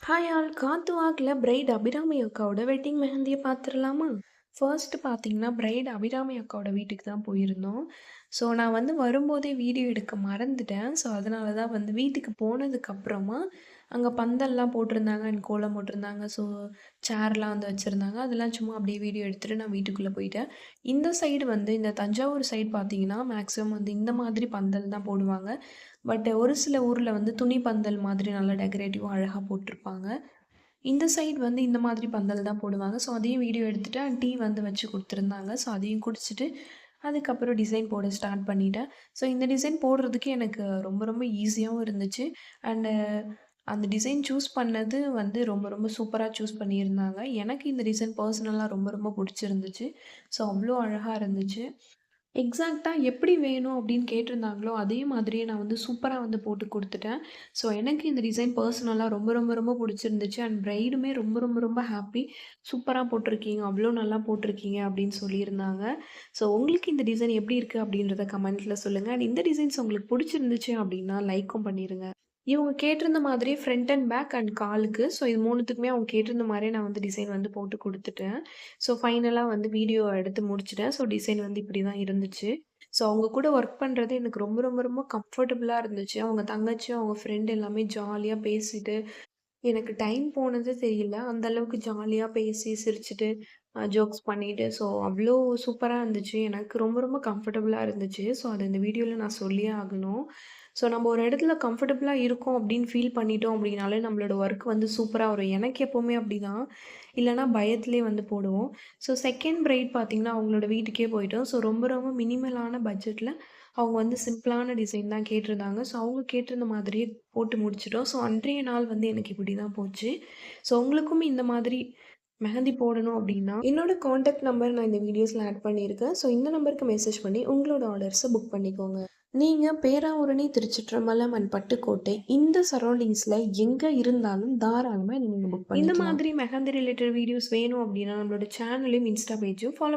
Hi all காத்து வாக்கில் bright Abirami அக்காவோட வெட்டிங் மெஹந்தியை பார்த்துடலாமா? ஃபர்ஸ்ட் பார்த்தீங்கன்னா பிரைட் அபிராமி அக்காவோட வீட்டுக்கு தான் போயிருந்தோம். ஸோ நான் வந்து வரும்போதே வீடியோ எடுக்க மறந்துட்டேன். ஸோ அதனால தான் வந்து வீட்டுக்கு போனதுக்கப்புறமா அங்கே பந்தல்லாம் போட்டிருந்தாங்க அண்ட் கோலம் போட்டிருந்தாங்க. ஸோ சேர்லாம் வந்து வச்சுருந்தாங்க. அதெல்லாம் சும்மா அப்படியே வீடியோ எடுத்துகிட்டு நான் வீட்டுக்குள்ளே போயிட்டேன். இந்த சைடு வந்து இந்த தஞ்சாவூர் சைடு பார்த்தீங்கன்னா மேக்ஸிமம் வந்து இந்த மாதிரி பந்தல் தான் போடுவாங்க. பட் ஒரு சில ஊரில் வந்து துணி பந்தல் மாதிரி நல்லா டெக்கரேட்டிவாக அழகாக போட்டிருப்பாங்க. இந்த சைடு வந்து இந்த மாதிரி பந்தல் தான் போடுவாங்க. ஸோ அதையும் வீடியோ எடுத்துட்டு டீ வந்து வச்சு குடுத்துருந்தாங்க. ஸோ அதையும் குடிச்சிட்டு, அதுக்கப்புறம் டிசைன் போட ஸ்டார்ட் பண்ணிட்டேன். ஸோ இந்த டிசைன் போடுறதுக்கு எனக்கு ரொம்ப ரொம்ப ஈஸியாவும் இருந்துச்சு. அண்டு அந்த டிசைன் சூஸ் பண்ணது வந்து ரொம்ப ரொம்ப சூப்பரா சூஸ் பண்ணியிருந்தாங்க. எனக்கு இந்த டிசைன் பர்சனலா ரொம்ப ரொம்ப புடிச்சிருந்துச்சு. ஸோ அவ்ளோ அழகா இருந்துச்சு. எக்ஸாக்ட்டா எப்படி வேணும் அப்படின்னு கேட்டிருந்தாங்களோ, அதே மாதிரியே நான் வந்து சூப்பரா வந்து போட்டு குடுத்துட்டேன். ஸோ எனக்கு இந்த டிசைன் பர்சனலா ரொம்ப ரொம்ப ரொம்ப புடிச்சிருந்துச்சு. அண்ட் பிரைடுமே ரொம்ப ரொம்ப ரொம்ப ஹாப்பி. "சூப்பரா போட்டிருக்கீங்க. அவ்ளோ நல்லா போட்டிருக்கீங்க" அப்படின்னு சொல்லியிருந்தாங்க. ஸோ உங்களுக்கு இந்த டிசைன் எப்படி இருக்கு அப்படின்றத கமெண்ட்ல சொல்லுங்க. அண்ட் இந்த டிசைன்ஸ் உங்களுக்கு புடிச்சிருந்துச்சு அப்படின்னா லைக்கும் பண்ணிருங்க. இவங்க கேட்டிருந்த மாதிரியே ஃப்ரண்ட் அண்ட் பேக் அண்ட் காலுக்கு. ஸோ இது 3த்துக்குமே அவங்க கேட்டிருந்த மாரியே நான் வந்து டிசைன் வந்து போட்டு குடுத்துட்டேன். ஸோ ஃபைனலா வந்து வீடியோ எடுத்து முடிச்சுட்டேன். ஸோ டிசைன் வந்து இப்படி தான் இருந்துச்சு. ஸோ அவங்க கூட ஒர்க் பண்றது எனக்கு ரொம்ப ரொம்ப ரொம்ப கம்ஃபர்டபுளா இருந்துச்சு. அவங்க தங்கச்சி, அவங்க ஃப்ரெண்ட் எல்லாமே ஜாலியா பேசிட்டு, எனக்கு டைம் போனது தெரியல. அந்த அளவுக்கு ஜாலியா பேசி, சிரிச்சுட்டு, ஜோக்ஸ் பண்ணிட்டு, ஸோ அவ்ளோ சூப்பரா இருந்துச்சு. எனக்கு ரொம்ப ரொம்ப கம்ஃபர்டபுளா இருந்துச்சு. ஸோ அத இந்த வீடியோல நான் சொல்லியே ஆகணும். ஸோ நம்ம ஒரு இடத்துல கம்ஃபர்டபுளா இருக்கோம் அப்படின்னு ஃபீல் பண்ணிட்டோம் அப்படின்னாலே, நம்மளோட ஒர்க் வந்து சூப்பரா வரும். எனக்கு எப்பவுமே அப்படிதான். இல்லன்னா பயத்திலேயே வந்து போடுவோம். ஸோ செகண்ட் பிரைட் பார்த்தீங்கன்னா, அவங்களோட வீட்டுக்கே போயிட்டோம். ஸோ ரொம்ப ரொம்ப மினிமலான பட்ஜெட்ல அவங்க வந்து சிம்பிளான டிசைன் தான் கேட்டிருந்தாங்க. ஸோ அவங்க கேட்டிருந்த மாதிரியே போட்டு முடிச்சுட்டோம். ஸோ அன்றைய நாள் வந்து எனக்கு இப்படி தான் போச்சு. ஸோ உங்களுக்கும் இந்த மாதிரி மெஹந்தி போடணும் அப்படின்னா, என்னோட கான்டாக்ட் நம்பர் நான் இந்த வீடியோஸ்ல ஆட் பண்ணியிருக்கேன். ஸோ இந்த நம்பருக்கு மெசேஜ் பண்ணி உங்களோட ஆர்டர்ஸ புக் பண்ணிக்கோங்க. நீங்க பேராவூரணி, திருச்சிற்றம்பலம் அண்ட் பட்டுக்கோட்டை இந்த சரௌண்டிங்ஸ்ல எங்க இருந்தாலும் தாராளமா நீங்க புக் பண்ணிக்கலாம். இந்த மாதிரி மெஹந்தி ரிலேட்டட் வீடியோஸ் வேணும் அப்படின்னா நம்மளோட சேனலையும், இன்ஸ்டா பேஜையும் ஃபாலோ